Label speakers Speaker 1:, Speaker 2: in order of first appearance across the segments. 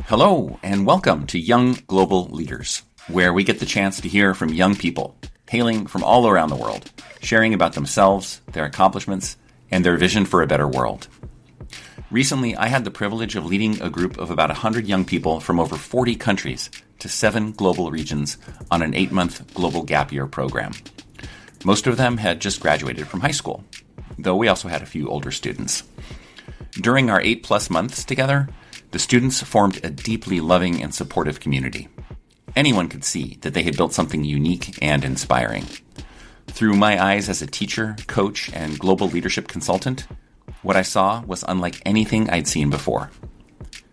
Speaker 1: Hello, and welcome to Young Global Leaders, where we get the chance to hear from young people hailing from all around the world, sharing about themselves, their accomplishments, and their vision for a better world. Recently, I had the privilege of leading a group of about 100 young people from over 40 countries to 7 global regions on an 8-month global gap year program. Most of them had just graduated from high school, though we also had a few older students. During our 8+ months together, the students formed a deeply loving and supportive community. Anyone could see that they had built something unique and inspiring. Through my eyes as a teacher, coach, and global leadership consultant, what I saw was unlike anything I'd seen before.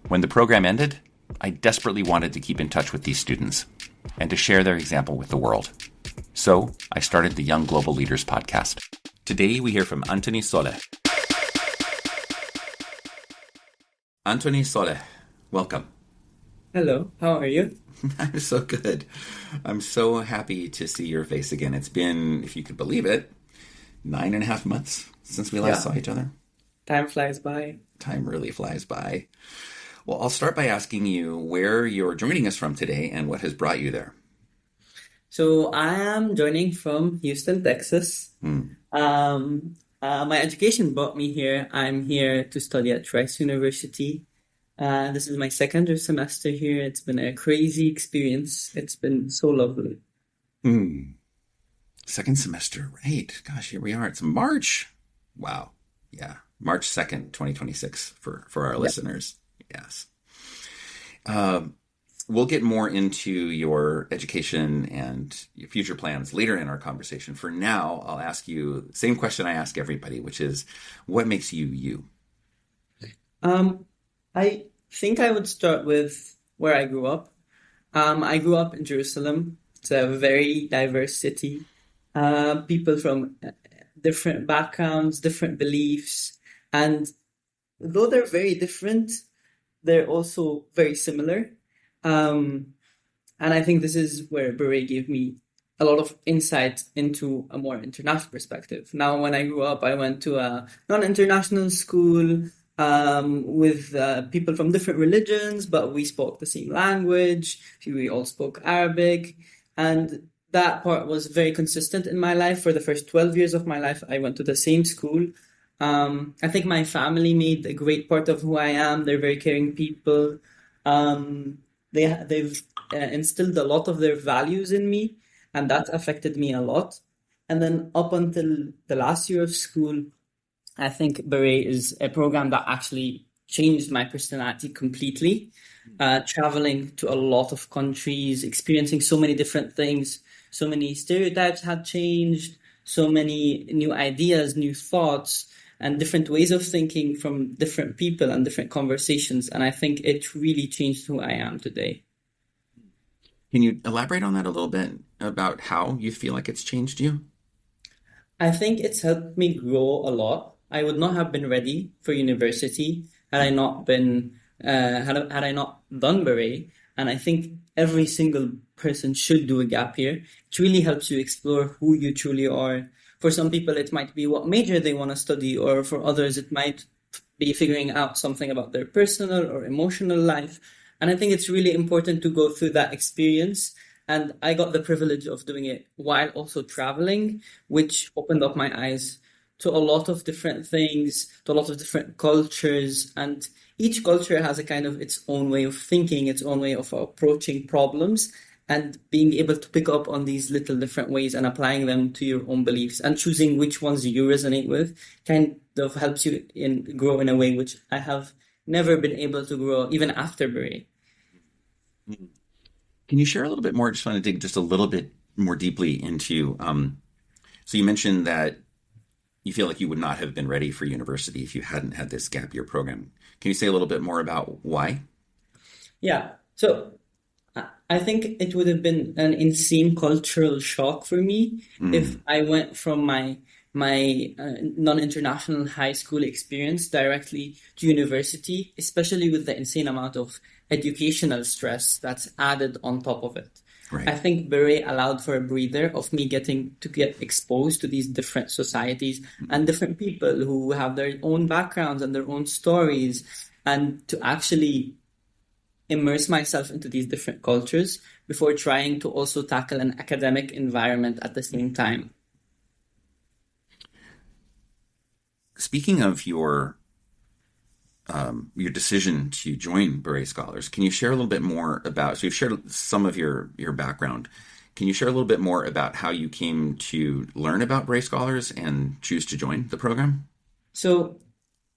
Speaker 1: When the program ended, I desperately wanted to keep in touch with these students and to share their example with the world. So I started the Young Global Leaders podcast. Today we hear from Antony Saleh. Antony Saleh, welcome.
Speaker 2: Hello, how are you?
Speaker 1: I'm so good. I'm so happy to see your face again. It's been, if you could believe it, 9.5 months since we last saw each other.
Speaker 2: Time flies by.
Speaker 1: Time really flies by. Well, I'll start by asking you where you're joining us from today and what has brought you there.
Speaker 2: So I am joining from Houston, Texas. My education brought me here. I'm here to study at Rice University. This is my second semester here. It's been a crazy experience. It's been so lovely.
Speaker 1: Second semester, right. Gosh, here we are. It's March. Wow. Yeah. March 2nd, 2026 for our listeners. Yes. We'll get more into your education and your future plans later in our conversation. For now, I'll ask you the same question I ask everybody, which is, what makes you you?
Speaker 2: I think I would start with where I grew up. I grew up in Jerusalem. It's a very diverse city. People from different backgrounds, different beliefs. And though they're very different, they're also very similar. And I think this is where Baret gave me a lot of insight into a more international perspective. Now, when I grew up, I went to a non-international school with people from different religions, but we spoke the same language. We all spoke Arabic. And that part was very consistent in my life. For the first 12 years of my life, I went to the same school. I think my family made a great part of who I am. They're very caring people. They've instilled a lot of their values in me, and that affected me a lot. And then up until the last year of school, I think Baret is a program that actually changed my personality completely. Traveling to a lot of countries, experiencing so many different things, so many stereotypes had changed, so many new ideas, new thoughts, and different ways of thinking from different people and different conversations. And I think it really changed who I am today.
Speaker 1: Can you elaborate on that a little bit about how you feel like it's changed you?
Speaker 2: I think it's helped me grow a lot. I would not have been ready for university had I not been had I not done Baret. And I think every single person should do a gap year. It really helps you explore who you truly are. For some people, it might be what major they want to study, or for others, it might be figuring out something about their personal or emotional life. And I think it's really important to go through that experience. And I got the privilege of doing it while also traveling, which opened up my eyes to a lot of different things, to a lot of different cultures. And each culture has a kind of its own way of thinking, its own way of approaching problems. And being able to pick up on these little different ways and applying them to your own beliefs and choosing which ones you resonate with kind of helps you grow in a way which I have never been able to grow even after Baret.
Speaker 1: Can you share a little bit more? I just want to dig just a little bit more deeply into, so you mentioned that you feel like you would not have been ready for university if you hadn't had this gap year program. Can you say a little bit more about why?
Speaker 2: Yeah. So I think it would have been an insane cultural shock for me if I went from my non-international high school experience directly to university, especially with the insane amount of educational stress that's added on top of it.
Speaker 1: Right.
Speaker 2: I think Baret allowed for a breather of me getting to get exposed to these different societies and different people who have their own backgrounds and their own stories, and to actually immerse myself into these different cultures before trying to also tackle an academic environment at the same time.
Speaker 1: Speaking of your decision to join Baret Scholars, can you share a little bit more about, so you've shared some of your background. Can you share a little bit more about how you came to learn about Baret Scholars and choose to join the program?
Speaker 2: So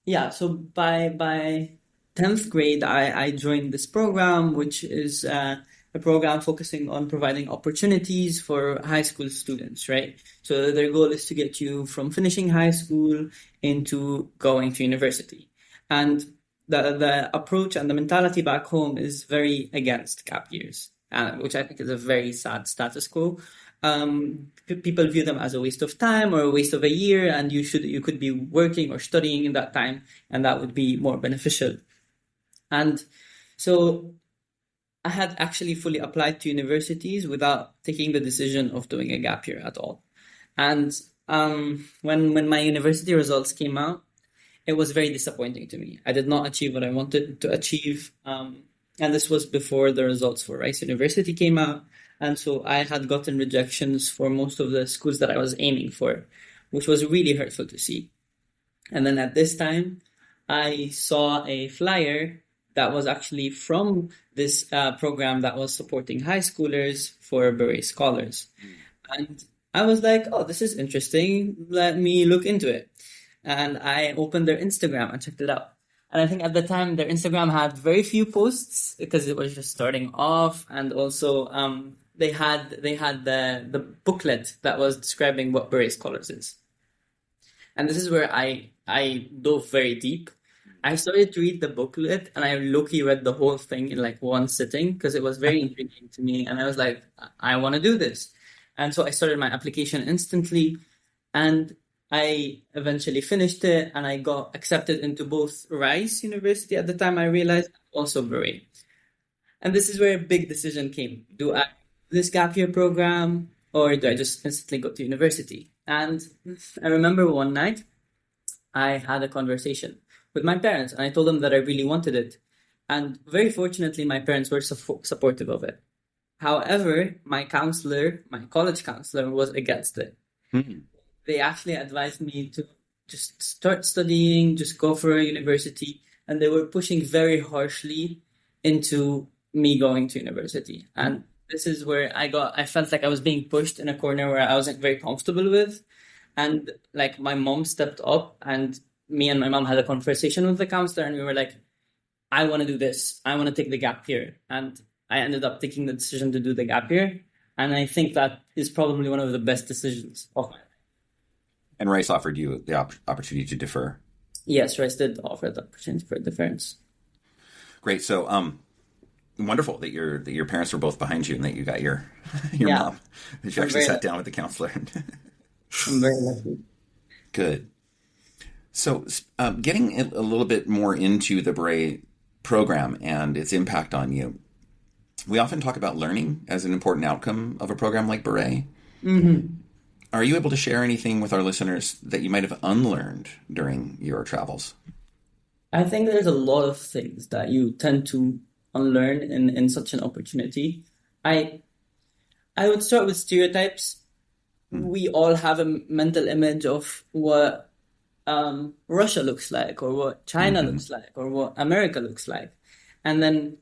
Speaker 2: by 10th grade, I joined this program, which is a program focusing on providing opportunities for high school students, right? So their goal is to get you from finishing high school into going to university. And the approach and the mentality back home is very against gap years, which I think is a very sad status quo. People view them as a waste of time or a waste of a year, and you could be working or studying in that time, and that would be more beneficial. And so I had actually fully applied to universities without taking the decision of doing a gap year at all. And when my university results came out, it was very disappointing to me. I did not achieve what I wanted to achieve. And this was before the results for Rice University came out. And so I had gotten rejections for most of the schools that I was aiming for, which was really hurtful to see. And then at this time, I saw a flyer that was actually from this program that was supporting high schoolers for Baret Scholars. And I was like, oh, this is interesting. Let me look into it. And I opened their Instagram and checked it out. And I think at the time, their Instagram had very few posts because it was just starting off. And also, they had the booklet that was describing what Baret Scholars is. And this is where I dove very deep. I started to read the booklet and I low-key read the whole thing in like one sitting because it was very intriguing to me. And I was like, I want to do this. And so I started my application instantly and I eventually finished it and I got accepted into both Rice University at the time I realized, also Baret. And this is where a big decision came. Do I do this gap year program or do I just instantly go to university? And I remember one night I had a conversation with my parents and I told them that I really wanted it. And very fortunately, my parents were supportive of it. However, my college counselor was against it. Mm-hmm. They actually advised me to just start studying, just go for a university. And they were pushing very harshly into me going to university. And this is where I felt like I was being pushed in a corner where I wasn't very comfortable with. And like my mom stepped up and me and my mom had a conversation with the counselor and we were like, I want to do this. I want to take the gap year. And I ended up taking the decision to do the gap year. And I think that is probably one of the best decisions of my life.
Speaker 1: And Rice offered you the opportunity to defer?
Speaker 2: Yes, Rice did offer the opportunity for deference.
Speaker 1: Great. So, wonderful that your parents were both behind you and that you got your mom. That you actually sat down with the counselor.
Speaker 2: I'm very lucky.
Speaker 1: Good. So, getting a little bit more into the Baret program and its impact on you, we often talk about learning as an important outcome of a program like Baret. Mm-hmm. Are you able to share anything with our listeners that you might have unlearned during your travels?
Speaker 2: I think there's a lot of things that you tend to unlearn in such an opportunity. I would start with stereotypes. We all have a mental image of what Russia looks like or what China looks like or what America looks like. And then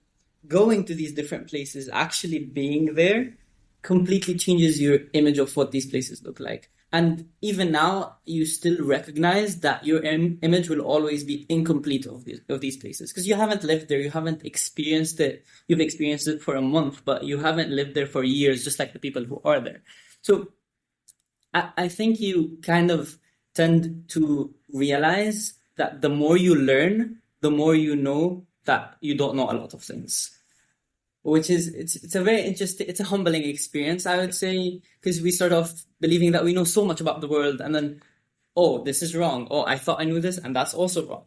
Speaker 2: going to these different places, actually being there completely changes your image of what these places look like. And even now, you still recognize that your image will always be incomplete of these places because you haven't lived there, you haven't experienced it. You've experienced it for a month, but you haven't lived there for years, just like the people who are there. So I think you kind of tend to realize that the more you learn, the more you know that you don't know a lot of things. Which is, it's a very interesting, it's a humbling experience, I would say, because we start off believing that we know so much about the world and then, oh, this is wrong. Oh, I thought I knew this and that's also wrong.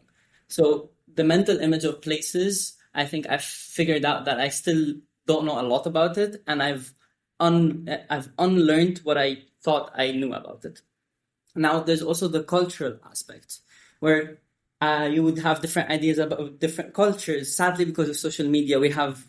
Speaker 2: So the mental image of places, I think I've figured out that I still don't know a lot about it and I've unlearned what I thought I knew about it. Now, there's also the cultural aspect where You would have different ideas about different cultures. Sadly, because of social media, we have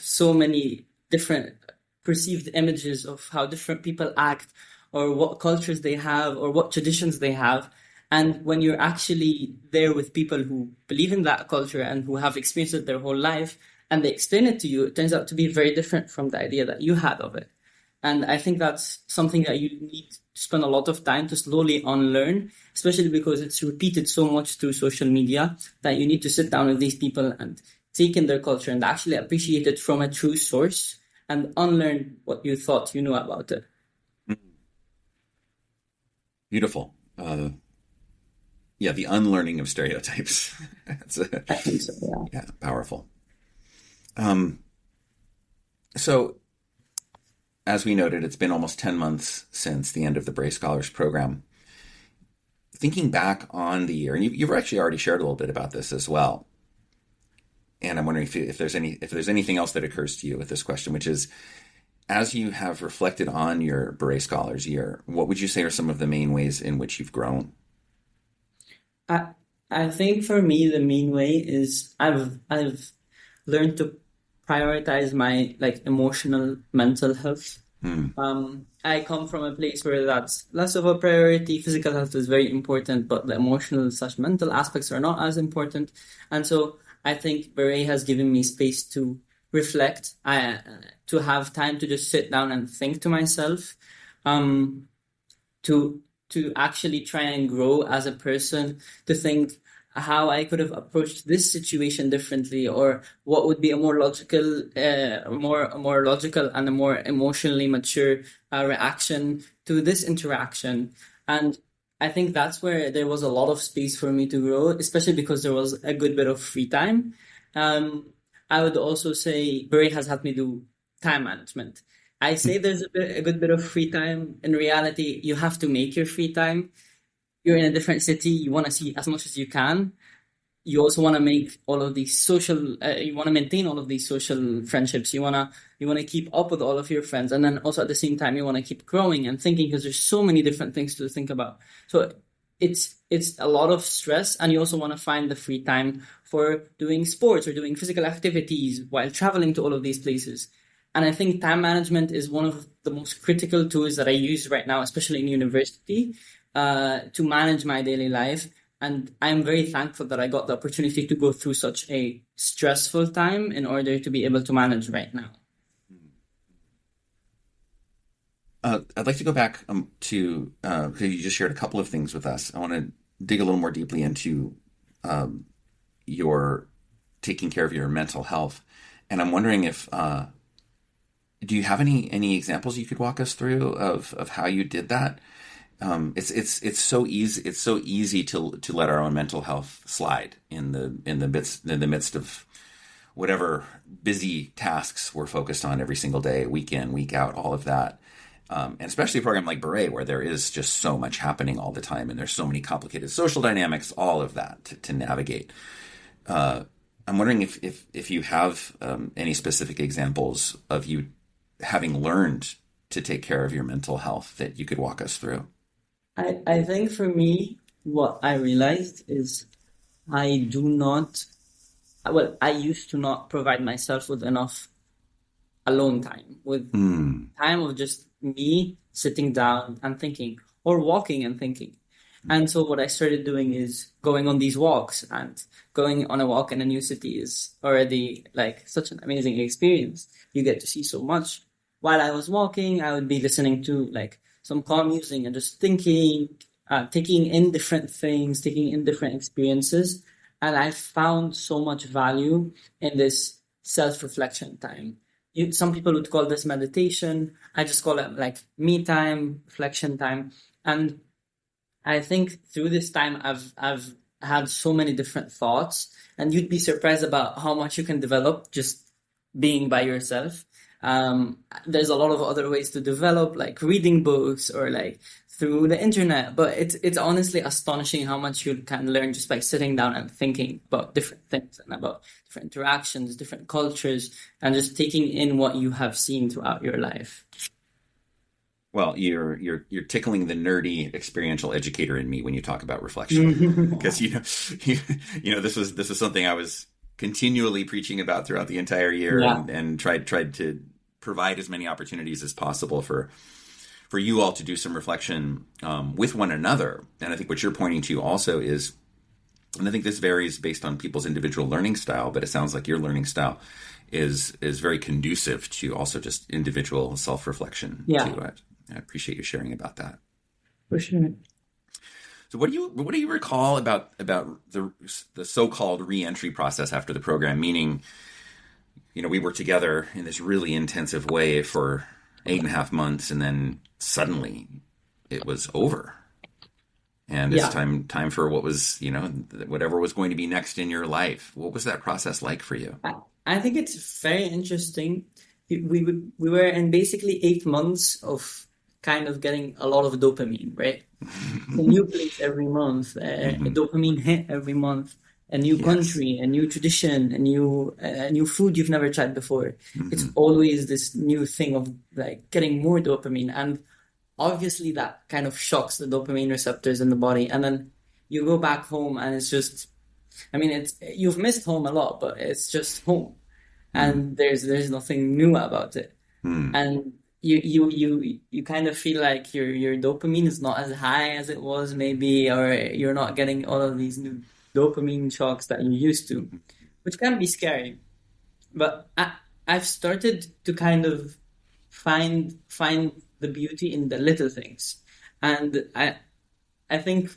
Speaker 2: so many different perceived images of how different people act, or what cultures they have, or what traditions they have. And when you're actually there with people who believe in that culture and who have experienced it their whole life, and they explain it to you, it turns out to be very different from the idea that you had of it. And I think that's something that you need to spend a lot of time to slowly unlearn, especially because it's repeated so much through social media, that you need to sit down with these people and take in their culture and actually appreciate it from a true source and unlearn what you thought you knew about it.
Speaker 1: Beautiful. Yeah, the unlearning of stereotypes.
Speaker 2: I think so, yeah.
Speaker 1: Yeah, powerful. So, as we noted, it's been almost 10 months since the end of the Baret Scholars program. Thinking back on the year, and you've actually already shared a little bit about this as well, and I'm wondering if there's anything else that occurs to you with this question, which is, as you have reflected on your Baret Scholars year, what would you say are some of the main ways in which you've grown?
Speaker 2: I think for me the main way is I've learned to prioritize my emotional mental health. I come from a place where that's less of a priority. Physical health is very important, but the emotional/mental aspects are not as important. And so I think Baret has given me space to reflect, to have time to just sit down and think to myself, to actually try and grow as a person, to think how I could have approached this situation differently, or what would be a more logical, more logical and a more emotionally mature reaction to this interaction. And I think that's where there was a lot of space for me to grow, especially because there was a good bit of free time. I would also say Baret has helped me do time management. I say there's a good bit of free time. In reality, you have to make your free time. You're in a different city. You want to see as much as you can. You also want to make all of these you want to maintain all of these social friendships. You want to keep up with all of your friends. And then also at the same time, you want to keep growing and thinking, because there's so many different things to think about. So it's a lot of stress, and you also want to find the free time for doing sports or doing physical activities while traveling to all of these places. And I think time management is one of the most critical tools that I use right now, especially in university, to manage my daily life. And I'm very thankful that I got the opportunity to go through such a stressful time in order to be able to manage right now.
Speaker 1: I'd like to go back to, because you just shared a couple of things with us. I want to dig a little more deeply into your taking care of your mental health. And I'm wondering if, do you have any examples you could walk us through of how you did that? It's so easy to let our own mental health slide in the midst of whatever busy tasks we're focused on every single day, week in, week out, all of that. And especially a program like Baret, where there is just so much happening all the time, and there's so many complicated social dynamics, all of that to navigate. I'm wondering if you have any specific examples of you having learned to take care of your mental health that you could walk us through.
Speaker 2: I think for me, what I realized is I used to not provide myself with enough alone time, with time of just me sitting down and thinking, or walking and thinking. And so what I started doing is going on these walks, and going on a walk in a new city is already such an amazing experience. You get to see so much. While I was walking, I would be listening to some calm music and just thinking, taking in different things, taking in different experiences. And I found so much value in this self-reflection time. Some people would call this meditation. I just call it me time, reflection time. And I think through this time, I've had so many different thoughts, and you'd be surprised about how much you can develop just being by yourself. There's a lot of other ways to develop, like reading books or through the internet, but it's honestly astonishing how much you can learn just by sitting down and thinking about different things and about different interactions, different cultures, and just taking in what you have seen throughout your life.
Speaker 1: Well, you're tickling the nerdy experiential educator in me when you talk about reflection, because this was something I was continually preaching about throughout the entire year,
Speaker 2: Yeah.
Speaker 1: and tried to provide as many opportunities as possible for you all to do some reflection with one another. And I think what you're pointing to also is, and I think this varies based on people's individual learning style, but it sounds like your learning style is very conducive to also just individual self-reflection
Speaker 2: Yeah,
Speaker 1: too. I appreciate you sharing about that.
Speaker 2: for sure.
Speaker 1: So what do you recall about the so-called re-entry process after the program? Meaning, we were together in this really intensive way for 8.5 months, and then suddenly it was over. And it's
Speaker 2: Yeah.
Speaker 1: time for what was, whatever was going to be next in your life. What was that process like for you?
Speaker 2: I think it's very interesting. We were in basically 8 months of kind of getting a lot of dopamine, right? A new place every month, a dopamine hit every month, a new
Speaker 1: Yes.
Speaker 2: country, a new tradition, a new food you've never tried before. It's
Speaker 1: Hmm.
Speaker 2: always this new thing of like getting more dopamine, and obviously that kind of shocks the dopamine receptors in the body. And then you go back home, and it's just, I mean, it's you've missed home a lot, but it's just home,
Speaker 1: Hmm.
Speaker 2: and there's nothing new about it.
Speaker 1: Hmm.
Speaker 2: And you kind of feel like your dopamine is not as high as it was maybe, or you're not getting all of these new dopamine shocks that you used to, which can be scary. But I've started to kind of find the beauty in the little things, and I think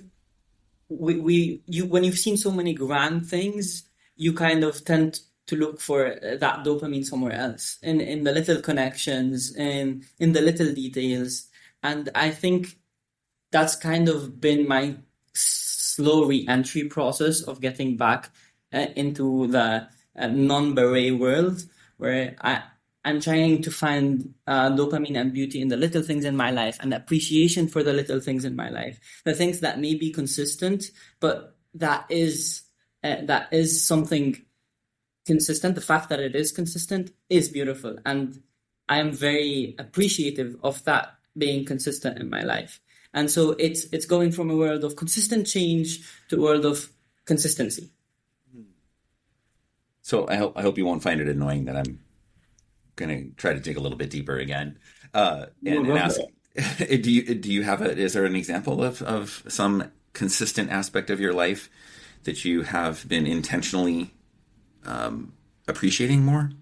Speaker 2: you when you've seen so many grand things, you kind of tend to look for that dopamine somewhere else, in the little connections, in the little details. And I think that's kind of been my slow re-entry process of getting back into the non-beret world, where I'm trying to find dopamine and beauty in the little things in my life, and appreciation for the little things in my life, the things that may be consistent, but that is something consistent. The fact that it is consistent is beautiful, and I am very appreciative of that being consistent in my life. And so it's going from a world of consistent change to a world of consistency.
Speaker 1: So I hope you won't find it annoying that I'm going to try to dig a little bit deeper again,
Speaker 2: We'll
Speaker 1: and
Speaker 2: go for
Speaker 1: ask,
Speaker 2: it.
Speaker 1: is there an example of some consistent aspect of your life that you have been intentionally appreciating more?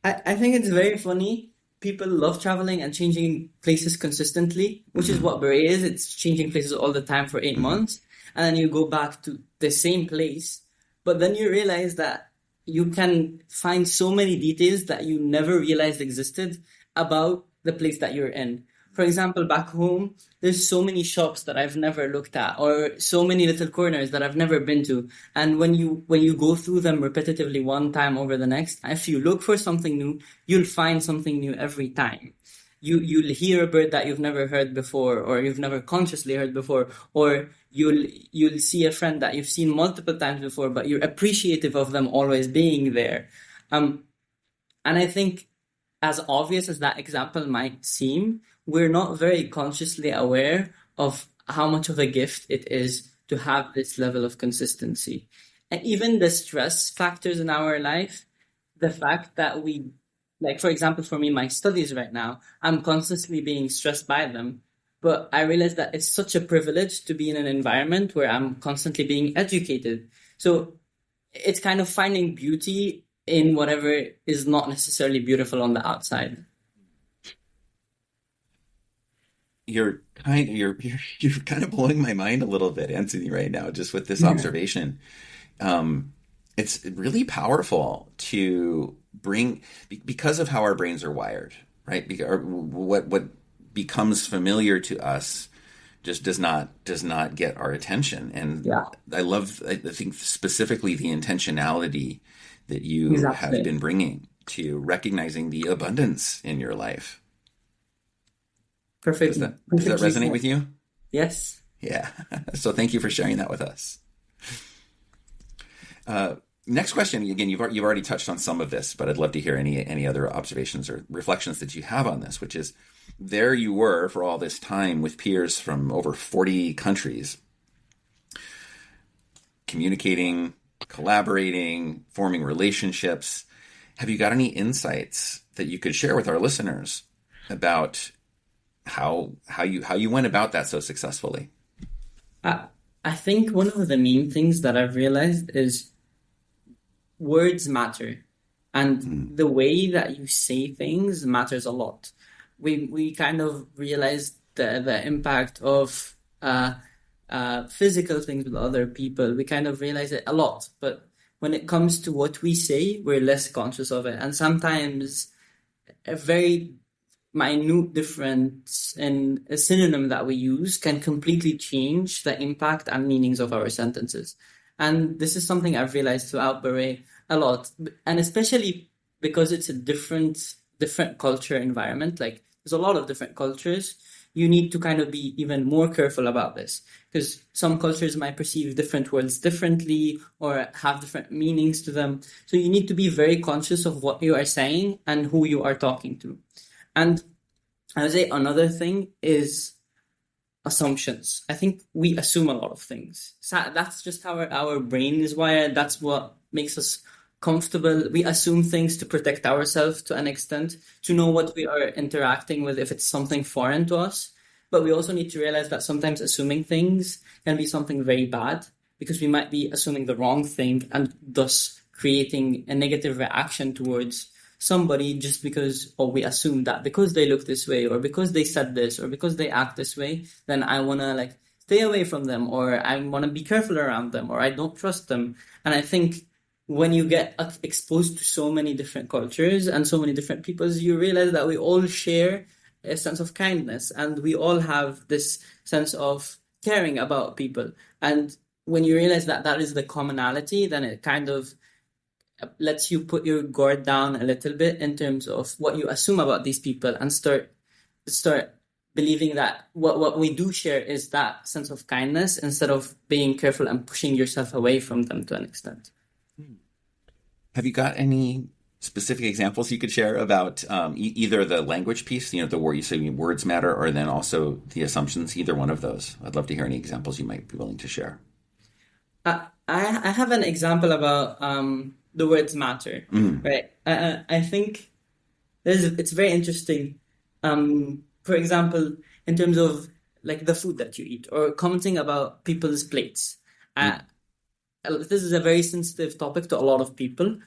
Speaker 2: I think it's very funny. People love traveling and changing places consistently, which is
Speaker 1: Hmm.
Speaker 2: what Beret is. It's changing places all the time for 8 months. And then you go back to the same place. But then you realize that you can find so many details that you never realized existed about the place that you're in. For example, back home, there's so many shops that I've never looked at, or so many little corners that I've never been to. And when you go through them repetitively one time over the next, if you look for something new, you'll find something new every time. You'll hear a bird that you've never heard before, or you've never consciously heard before, or you'll see a friend that you've seen multiple times before, but you're appreciative of them always being there. Um, and I think, as obvious as that example might seem, we're not very consciously aware of how much of a gift it is to have this level of consistency. And even the stress factors in our life, the fact that like, for example, for me, my studies right now, I'm constantly being stressed by them. But I realize that it's such a privilege to be in an environment where I'm constantly being educated. So it's kind of finding beauty in whatever is not necessarily beautiful on the outside.
Speaker 1: You're kind of blowing my mind a little bit, Anthony, right now, just with this observation. Um, it's really powerful to bring, because of how our brains are wired, right? What becomes familiar to us just does not get our attention. And
Speaker 2: Yeah,
Speaker 1: I think specifically the intentionality that you have
Speaker 2: exactly.
Speaker 1: been bringing to recognizing the abundance in your life. Does that
Speaker 2: Perfectly
Speaker 1: resonate
Speaker 2: said.
Speaker 1: with you?
Speaker 2: Yes.
Speaker 1: Yeah. So thank you for sharing that with us. Next question. Again, you've already touched on some of this, but I'd love to hear any other observations or reflections that you have on this. Which is, there you were for all this time with peers from over 40 countries, communicating, collaborating, forming relationships. Have you got any insights that you could share with our listeners about how you went about that so successfully?
Speaker 2: I think one of the main things that I've realized is words matter, and the way that you say things matters a lot. We kind of realized the impact of physical things with other people. We kind of realize it a lot, but when it comes to what we say, we're less conscious of it, and sometimes a very minute difference in a synonym that we use can completely change the impact and meanings of our sentences. And this is something I've realized throughout Baret a lot, and especially because it's a different culture environment. Like, there's a lot of different cultures. You need to kind of be even more careful about this, because some cultures might perceive different words differently or have different meanings to them. So you need to be very conscious of what you are saying and who you are talking to. And I would say another thing is assumptions. I think we assume a lot of things. So that's just how our brain is wired. That's what makes us comfortable. We assume things to protect ourselves to an extent, to know what we are interacting with if it's something foreign to us. But we also need to realize that sometimes assuming things can be something very bad, because we might be assuming the wrong thing and thus creating a negative reaction towards somebody just because, or we assume that because they look this way, or because they said this, or because they act this way, then I want to stay away from them, or I want to be careful around them, or I don't trust them. And I think when you get exposed to so many different cultures and so many different peoples, you realize that we all share a sense of kindness, and we all have this sense of caring about people. And when you realize that that is the commonality, then it kind of lets you put your guard down a little bit in terms of what you assume about these people, and start believing that what we do share is that sense of kindness, instead of being careful and pushing yourself away from them to an extent.
Speaker 1: Have you got any specific examples you could share about either the language piece, the word you say words matter, or then also the assumptions, either one of those? I'd love to hear any examples you might be willing to share.
Speaker 2: I have an example about the words matter, right? I think it's very interesting. For example, in terms of the food that you eat, or commenting about people's plates. This is a very sensitive topic to a lot of people.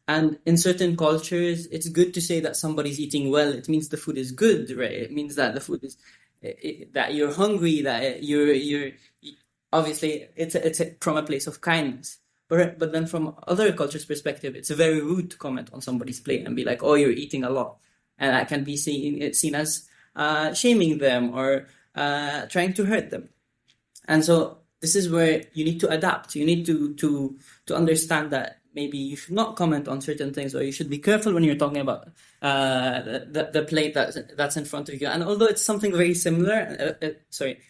Speaker 2: And in certain cultures, it's good to say that somebody's eating well. It means the food is good, right? It means that the food is, that you're hungry, that you're obviously it's from a place of kindness. But then from other cultures' perspective, it's very rude to comment on somebody's plate and be like, oh, you're eating a lot. And that can be seen as shaming them, or trying to hurt them. And so this is where you need to adapt. You need to understand that maybe you should not comment on certain things, or you should be careful when you're talking about the plate that's in front of you. And although it's something very similar,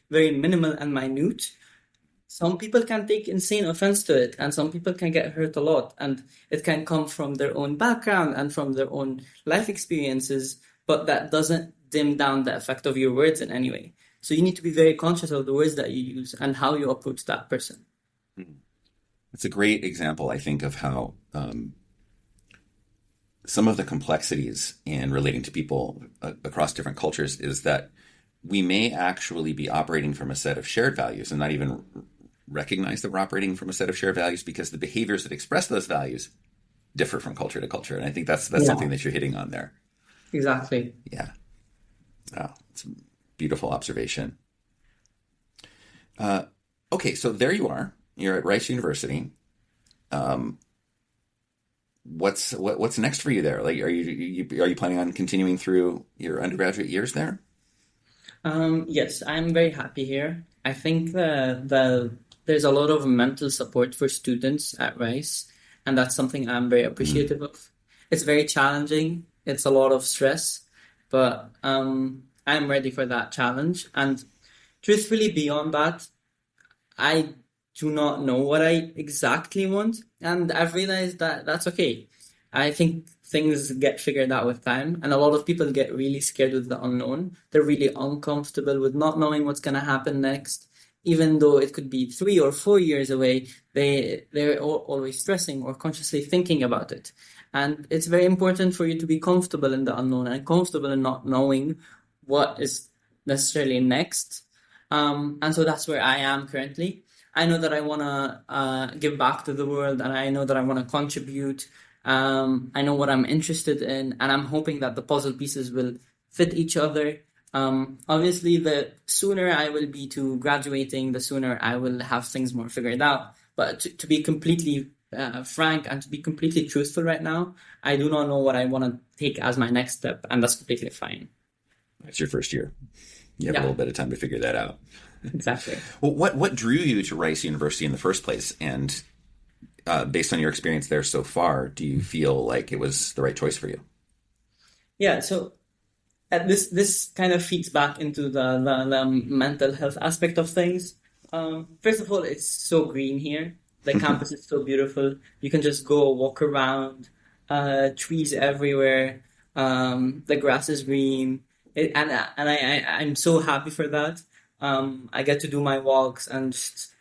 Speaker 2: very minimal and minute, some people can take insane offense to it, and some people can get hurt a lot. And it can come from their own background and from their own life experiences, but that doesn't dim down the effect of your words in any way. So you need to be very conscious of the words that you use and how you approach that person.
Speaker 1: It's a great example, I think, of how some of the complexities in relating to people across different cultures is that we may actually be operating from a set of shared values and not even recognize that we're operating from a set of shared values, because the behaviors that express those values differ from culture to culture. And I think that's something that you're hitting on there.
Speaker 2: Exactly.
Speaker 1: Yeah. Wow. It's a beautiful observation. Okay, so there you are. You're at Rice University. What's next for you there? Are you planning on continuing through your undergraduate years there?
Speaker 2: Yes, I'm very happy here. I think there's a lot of mental support for students at Rice, and that's something I'm very appreciative of. It's very challenging. It's a lot of stress, but I'm ready for that challenge. And truthfully, beyond that, I do not know what I exactly want, and I've realized that that's okay. I think things get figured out with time, and a lot of people get really scared with the unknown. They're really uncomfortable with not knowing what's gonna happen next, even though it could be 3 or 4 years away. They're always stressing or consciously thinking about it, and it's very important for you to be comfortable in the unknown and comfortable in not knowing what is necessarily next. And so that's where I am currently. I know that I want to give back to the world, and I know that I want to contribute. I know what I'm interested in, and I'm hoping that the puzzle pieces will fit each other. Obviously, the sooner I will be to graduating, the sooner I will have things more figured out. But to be completely frank and to be completely truthful right now, I do not know what I want to take as my next step, and that's completely fine.
Speaker 1: It's your first year. You have a
Speaker 2: Yeah.
Speaker 1: little bit of time to figure that out.
Speaker 2: Exactly.
Speaker 1: Well, what drew you to Rice University in the first place? And based on your experience there so far, do you feel like it was the right choice for you?
Speaker 2: Yeah, so this kind of feeds back into the mental health aspect of things. First of all, it's so green here. The campus is so beautiful. You can just go walk around, trees everywhere. The grass is green. I'm so happy for that. I get to do my walks and just,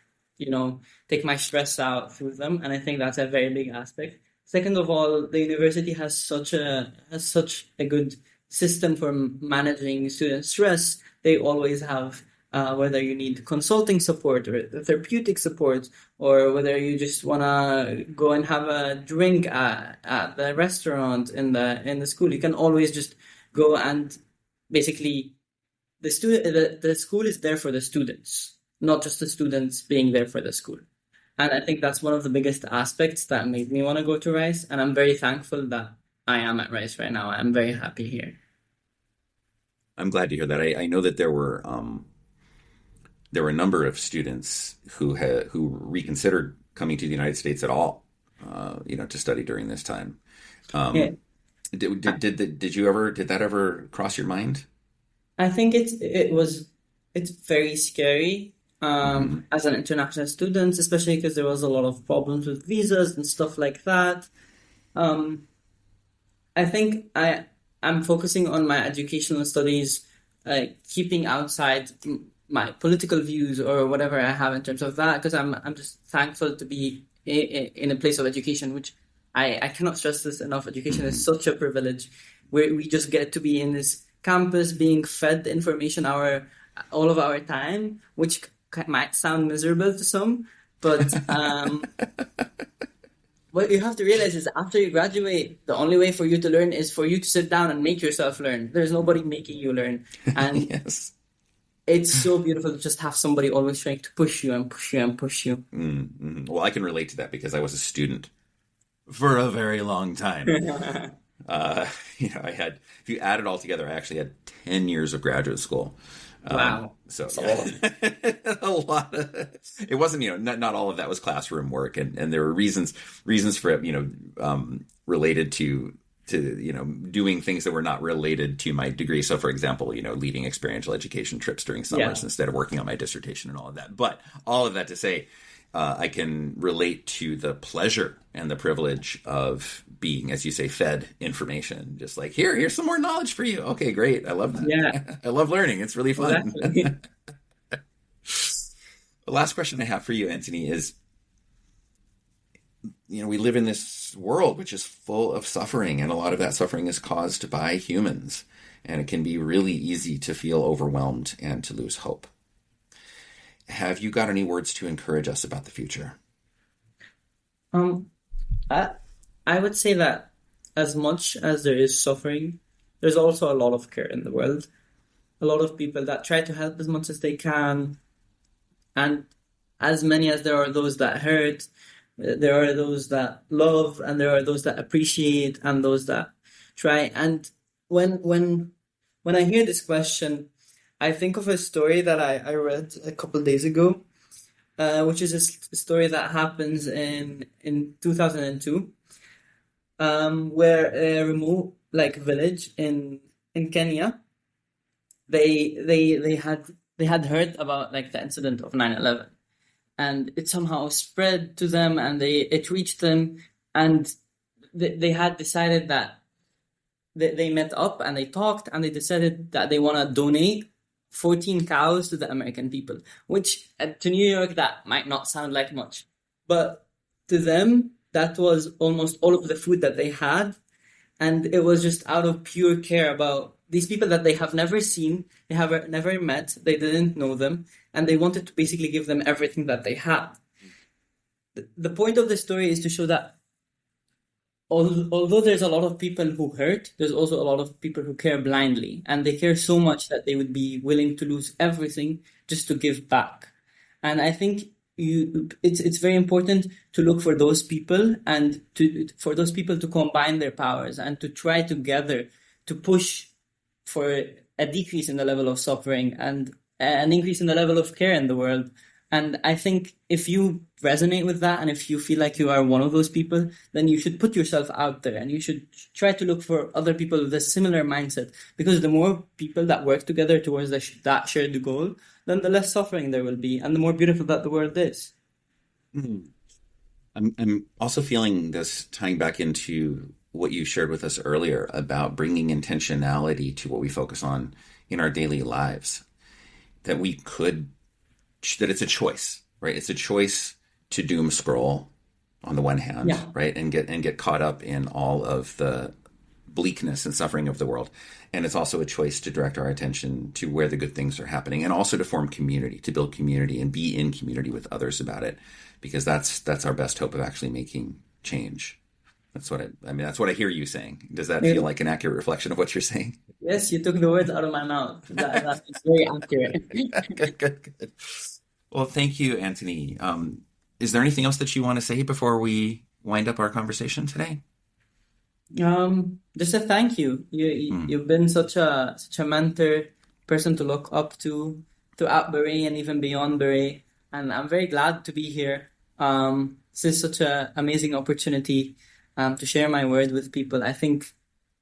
Speaker 2: take my stress out through them, and I think that's a very big aspect. Second of all, the university has such a good system for managing student stress. They always have, whether you need consulting support or therapeutic support, or whether you just wanna go and have a drink at the restaurant in the school, you can always just go and basically the school is there for the students, not just the students being there for the school. And I think that's one of the biggest aspects that made me want to go to Rice. And I'm very thankful that I am at Rice right now. I'm very happy here.
Speaker 1: I'm glad to hear that. I know that there were a number of students who reconsidered coming to the United States at all, to study during this time.
Speaker 2: Yeah.
Speaker 1: Did that ever cross your mind?
Speaker 2: I think it's very scary as an international student, especially because there was a lot of problems with visas and stuff like that. I think I'm focusing on my educational studies, keeping outside my political views or whatever I have in terms of that, because I'm just thankful to be in a place of education, which I cannot stress this enough. Education is such a privilege, where we just get to be in this campus being fed information all of our time, which might sound miserable to some, but what you have to realize is after you graduate, the only way for you to learn is for you to sit down and make yourself learn. There's nobody making you learn. And
Speaker 1: Yes.
Speaker 2: it's so beautiful to just have somebody always trying to push you and push you and push you.
Speaker 1: Mm-hmm. Well, I can relate to that because I was a student for a very long time. I had, if you add it all together, I actually had 10 years of graduate school.
Speaker 2: Wow.
Speaker 1: So a lot of it wasn't, not all of that was classroom work, and there were reasons for it, related to doing things that were not related to my degree. So, for example, leading experiential education trips during summers instead of working on my dissertation and all of that. But all of that to say, I can relate to the pleasure and the privilege of being, as you say, fed information. Just like, here's some more knowledge for you. Okay, great. I love that.
Speaker 2: Yeah.
Speaker 1: I love learning. It's really fun.
Speaker 2: Exactly.
Speaker 1: The last question I have for you, Antony, is, we live in this world which is full of suffering, and a lot of that suffering is caused by humans. And it can be really easy to feel overwhelmed and to lose hope. Have you got any words to encourage us about the future?
Speaker 2: I would say that as much as there is suffering, there's also a lot of care in the world. A lot of people that try to help as much as they can. And as many as there are those that hurt, there are those that love, and there are those that appreciate, and those that try. And when I hear this question, I think of a story that I read a couple of days ago, which is a story that happens in 2002, where a remote village in Kenya, they had heard about the incident of 9/11, and it somehow spread to them, and it reached them, and they had decided that they met up and they talked, and they decided that they want to donate 14 cows to the American people, which to New York, that might not sound like much. But to them, that was almost all of the food that they had. And it was just out of pure care about these people that they have never seen, they have never met, they didn't know them, and they wanted to basically give them everything that they had. The point of the story is to show that although there's a lot of people who hurt, there's also a lot of people who care blindly, and they care so much that they would be willing to lose everything just to give back. And I think it's very important to look for those people, and for those people to combine their powers and to try together to push for a decrease in the level of suffering and an increase in the level of care in the world. And I think if you resonate with that, and if you feel like you are one of those people, then you should put yourself out there, and you should try to look for other people with a similar mindset. Because the more people that work together towards that shared goal, then the less suffering there will be, and the more beautiful that the world is.
Speaker 1: I'm also feeling this tying back into what you shared with us earlier about bringing intentionality to what we focus on in our daily lives. That it's a choice, right? It's a choice to doom scroll on the one hand, right? And get caught up in all of the bleakness and suffering of the world. And it's also a choice to direct our attention to where the good things are happening, and also to form community, to build community and be in community with others about it, because that's our best hope of actually making change. That's what I hear you saying. Does that feel like an accurate reflection of what you're saying?
Speaker 2: Yes, you took the words out of my mouth. That's very accurate.
Speaker 1: Good. Well, thank you, Antony. Is there anything else that you want to say before we wind up our conversation today?
Speaker 2: Just a thank you. You've been such a mentor, person to look up to throughout Baret and even beyond Baret, and I'm very glad to be here. This is such an amazing opportunity to share my word with people. I think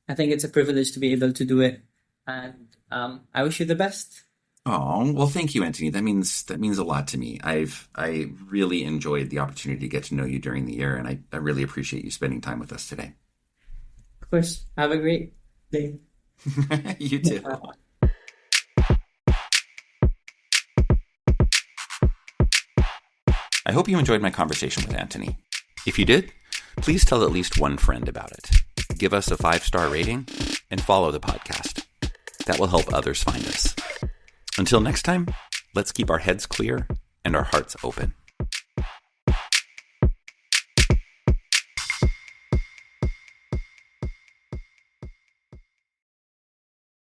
Speaker 2: it's a privilege to be able to do it, and I wish you the best.
Speaker 1: Oh, well, thank you, Antony. That means a lot to me. I really enjoyed the opportunity to get to know you during the year, and I really appreciate you spending time with us today.
Speaker 2: Of course. Have a great day.
Speaker 1: You too. I hope you enjoyed my conversation with Antony. If you did, please tell at least one friend about it. Give us a 5-star rating and follow the podcast. That will help others find us. Until next time, let's keep our heads clear and our hearts open.